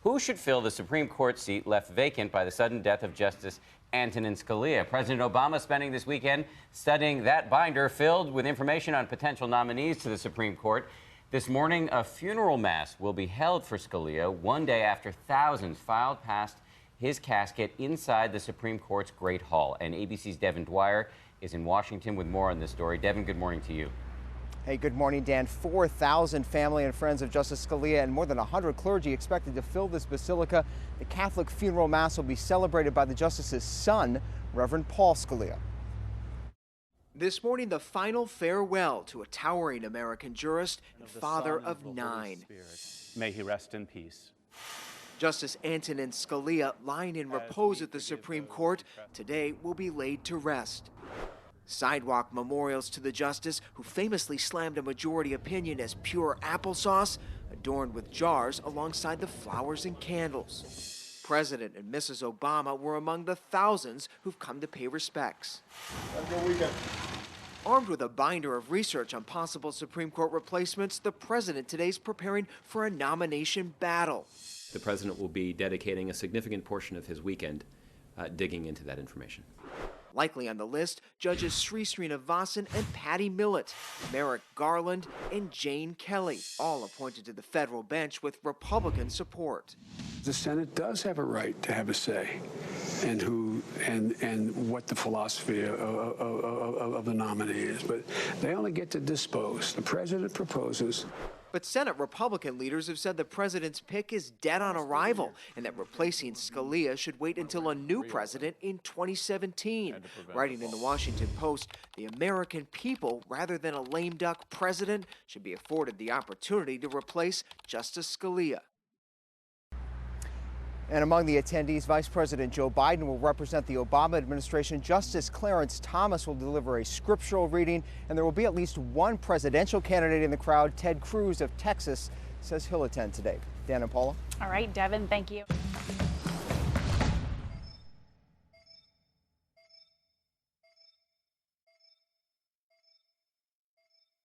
Who should fill the Supreme Court seat left vacant by the sudden death of Justice Antonin Scalia? President Obama spending this weekend studying that binder filled with information on potential nominees to the Supreme Court. This morning, a funeral mass will be held for Scalia one day after thousands filed past his casket inside the Supreme Court's Great Hall. And ABC's Devin Dwyer is in Washington with more on this story. Devin, good morning to you. Hey, good morning, Dan. 4,000 family and friends of Justice Scalia and more than 100 clergy expected to fill this basilica. The Catholic funeral mass will be celebrated by the justice's son, Reverend Paul Scalia. This morning, the final farewell to a towering American jurist and father of 9. May he rest in peace. Justice Antonin Scalia, lying in repose at the Supreme Court, today will be laid to rest. Sidewalk memorials to the justice, who famously slammed a majority opinion as pure applesauce, adorned with jars alongside the flowers and candles. President and Mrs. Obama were among the thousands who've come to pay respects. Have a good weekend. Armed with a binder of research on possible Supreme Court replacements, the president today is preparing for a nomination battle. The president will be dedicating a significant portion of his weekend digging into that information. Likely on the list, Judges Sri Srinivasan and Patty Millett, Merrick Garland, and Jane Kelly, all appointed to the federal bench with Republican support. The Senate does have a right to have a say in who and what the philosophy of the nominee is, but they only get to dispose. The president proposes. But Senate Republican leaders have said the president's pick is dead on arrival and that replacing Scalia should wait until a new president in 2017. Writing in the Washington Post, the American people, rather than a lame duck president, should be afforded the opportunity to replace Justice Scalia. And among the attendees, Vice President Joe Biden will represent the Obama administration. Justice Clarence Thomas will deliver a scriptural reading, and there will be at least one presidential candidate in the crowd. Ted Cruz of Texas says he'll attend today. Dan and Paula. All right, Devin, thank you.